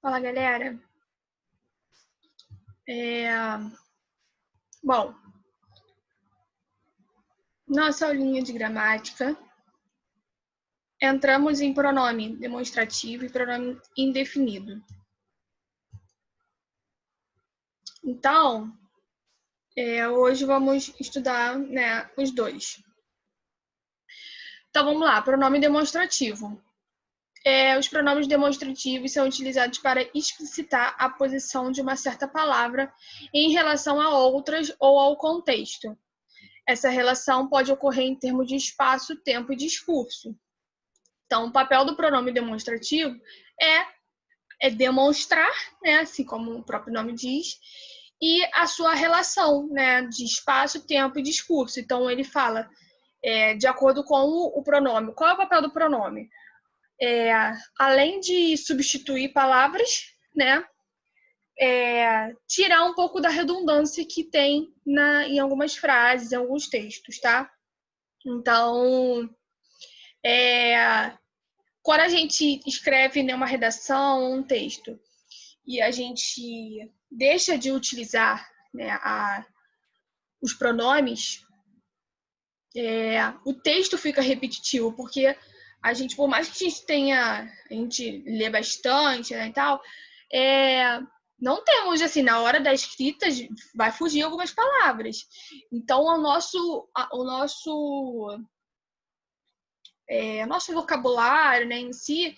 Fala, galera. Bom, nossa aulinha de gramática, entramos em pronome demonstrativo e pronome indefinido. Então, hoje vamos estudar, os dois. Então, vamos lá, pronome demonstrativo. Os pronomes demonstrativos são utilizados para explicitar a posição de uma certa palavra em relação a outras ou ao contexto. Essa relação pode ocorrer em termos de espaço, tempo e discurso. Então, o papel do pronome demonstrativo é demonstrar, assim como o próprio nome diz, e a sua relação, de espaço, tempo e discurso. Então, ele fala, de acordo com o pronome. Qual é o papel do pronome? Além de substituir palavras, tirar um pouco da redundância que tem em algumas frases, em alguns textos, tá? Então, quando a gente escreve uma redação, um texto, e a gente deixa de utilizar os pronomes, o texto fica repetitivo, porque a gente, por mais que a gente lê bastante, e tal, não temos, assim, na hora da escrita, vai fugir algumas palavras. Então, o nosso vocabulário, em si,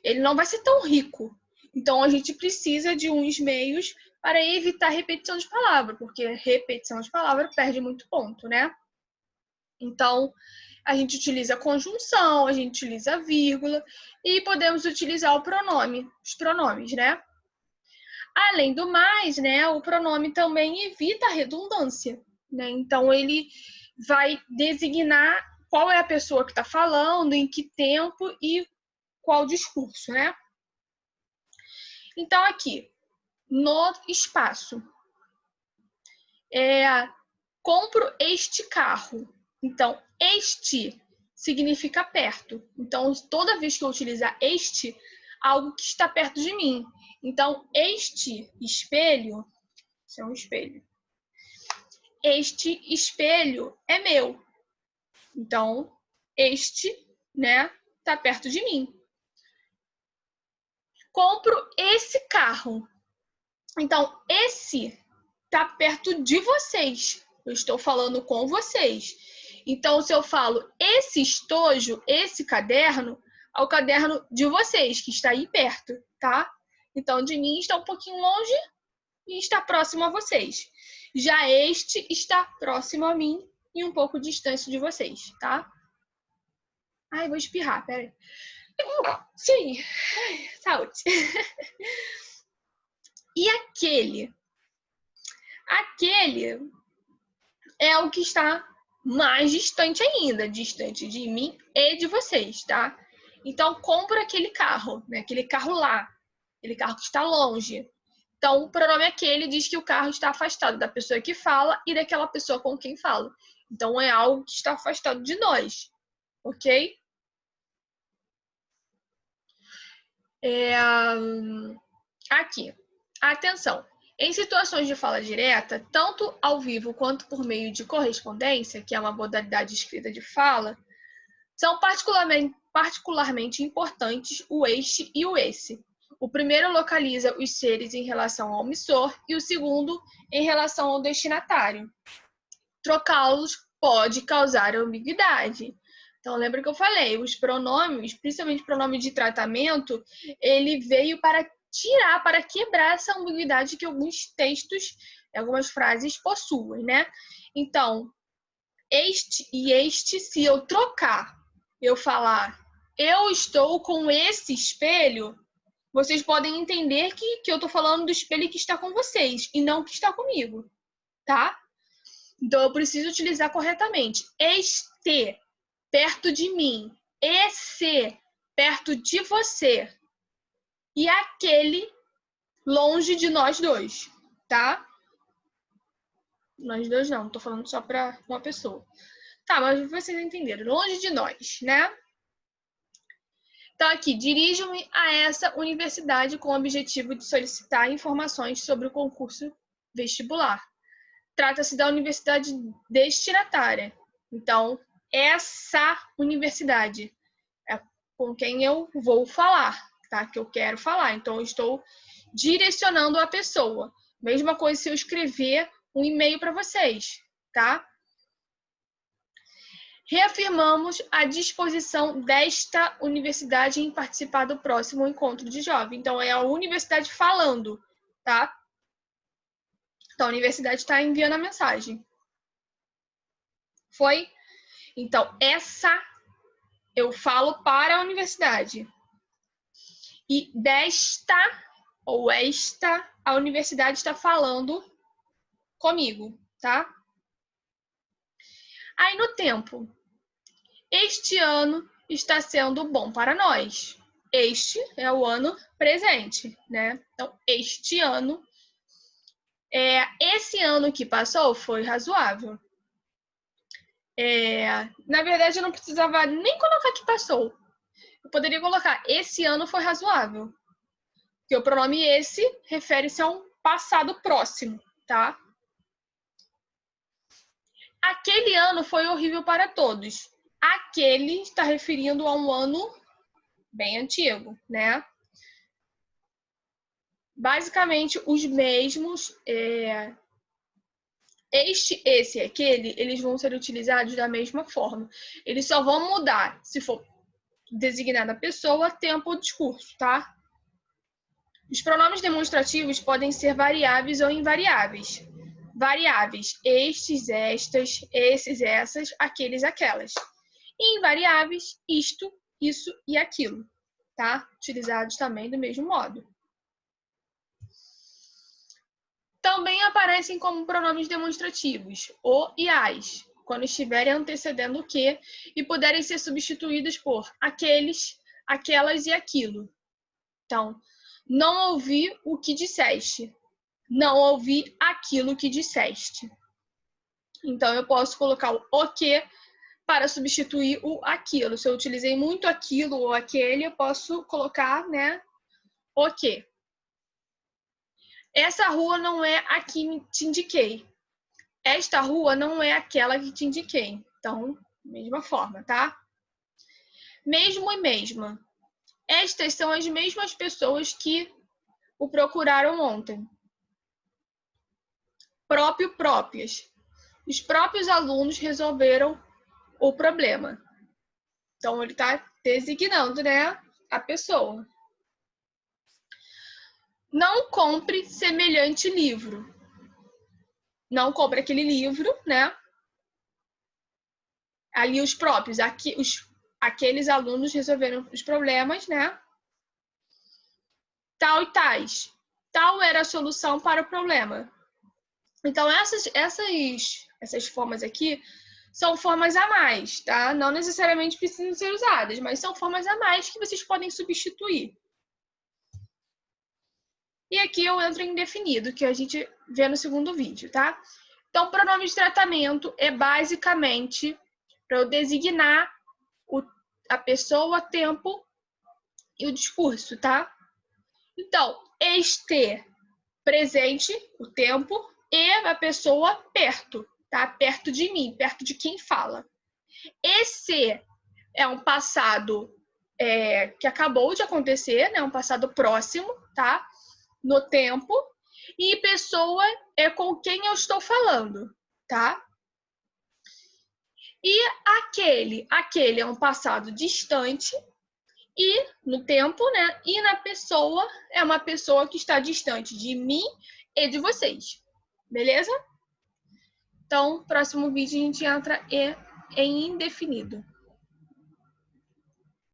ele não vai ser tão rico. Então, a gente precisa de uns meios para evitar repetição de palavra, porque repetição de palavra perde muito ponto, né? Então, a gente utiliza a conjunção, a gente utiliza a vírgula e podemos utilizar o pronome, os pronomes, né? Além do mais, o pronome também evita a redundância, né? Então, ele vai designar qual é a pessoa que está falando, em que tempo e qual discurso, né? Então, aqui, no espaço, compro este carro. Então, este significa perto. Então, toda vez que eu utilizar este, algo que está perto de mim. Então, este espelho, isso é um espelho. Este espelho é meu. Então, este, está perto de mim. Compro esse carro. Então, esse está perto de vocês. Eu estou falando com vocês. Então, se eu falo esse estojo, esse caderno, é o caderno de vocês, que está aí perto, tá? Então, de mim está um pouquinho longe e está próximo a vocês. Já este está próximo a mim e um pouco distante de vocês, tá? Ai, vou espirrar, peraí. Sim, saúde. E aquele? Aquele é o que está mais distante ainda, distante de mim e de vocês, tá? Então, compra aquele carro, aquele carro lá, aquele carro que está longe. Então, o pronome aquele diz que o carro está afastado da pessoa que fala e daquela pessoa com quem fala. Então, é algo que está afastado de nós, ok? Aqui, atenção. Em situações de fala direta, tanto ao vivo quanto por meio de correspondência, que é uma modalidade escrita de fala, são particularmente importantes o este e o esse. O primeiro localiza os seres em relação ao omissor e o segundo em relação ao destinatário. Trocá-los pode causar ambiguidade. Então, lembra que eu falei, os pronomes, principalmente o pronome de tratamento, ele veio para tirar, para quebrar essa ambiguidade que alguns textos, algumas frases possuem, né? Então, este e este, se eu trocar, eu falar, eu estou com esse espelho, vocês podem entender que eu estou falando do espelho que está com vocês e não que está comigo, tá? Então, eu preciso utilizar corretamente. Este, perto de mim. Esse, perto de você. E aquele, longe de nós dois, tá? Nós dois não, tô falando só para uma pessoa. Tá, mas vocês entenderam. Longe de nós, né? Então, aqui, dirijo-me a essa universidade com o objetivo de solicitar informações sobre o concurso vestibular. Trata-se da universidade destinatária. Então, essa universidade é com quem eu vou falar, tá? Que eu quero falar. Então, eu estou direcionando a pessoa. Mesma coisa se eu escrever um e-mail para vocês, tá? Reafirmamos a disposição desta universidade em participar do próximo encontro de jovens. Então, é a universidade falando, tá? Então, a universidade está enviando a mensagem. Foi? Então, essa eu falo para a universidade. E desta ou esta, a universidade está falando comigo, tá? Aí, no tempo. Este ano está sendo bom para nós. Este é o ano presente, né? Então, este ano, esse ano que passou foi razoável. Na verdade, eu não precisava nem colocar que passou. Eu poderia colocar, esse ano foi razoável. Porque o pronome esse refere-se a um passado próximo, tá? Aquele ano foi horrível para todos. Aquele está referindo a um ano bem antigo, né? Basicamente, os mesmos, este, esse e aquele, eles vão ser utilizados da mesma forma. Eles só vão mudar, se for designada a pessoa, tempo ou discurso, tá? Os pronomes demonstrativos podem ser variáveis ou invariáveis. Variáveis, estes, estas, esses, essas, aqueles, aquelas. E invariáveis, isto, isso e aquilo, tá? Utilizados também do mesmo modo. Também aparecem como pronomes demonstrativos, o e as, quando estiverem antecedendo o que e puderem ser substituídos por aqueles, aquelas e aquilo. Então, não ouvi o que disseste. Não ouvi aquilo que disseste. Então, eu posso colocar o que para substituir o aquilo. Se eu utilizei muito aquilo ou aquele, eu posso colocar, né, o que. Essa rua não é a que te indiquei. Esta rua não é aquela que te indiquei. Então, mesma forma, tá? Mesmo e mesma. Estas são as mesmas pessoas que o procuraram ontem. Próprio, próprias. Os próprios alunos resolveram o problema. Então, ele está designando, né, a pessoa. Não compre semelhante livro. Não compre aquele livro, né? Ali os próprios, aqueles alunos resolveram os problemas, né? Tal e tais. Tal era a solução para o problema. Então, essas formas aqui são formas a mais, tá? Não necessariamente precisam ser usadas, mas são formas a mais que vocês podem substituir. E aqui eu entro em indefinido, que a gente vê no segundo vídeo, tá? Então, pronome de tratamento é basicamente para eu designar a pessoa, tempo e o discurso, tá? Então, este, presente, o tempo, e a pessoa perto, tá? Perto de mim, perto de quem fala. Esse é um passado que acabou de acontecer, né? Um passado próximo, tá? No tempo. E pessoa é com quem eu estou falando, tá? E aquele é um passado distante e no tempo, né? E na pessoa é uma pessoa que está distante de mim e de vocês. Beleza? Então, próximo vídeo a gente entra em indefinido.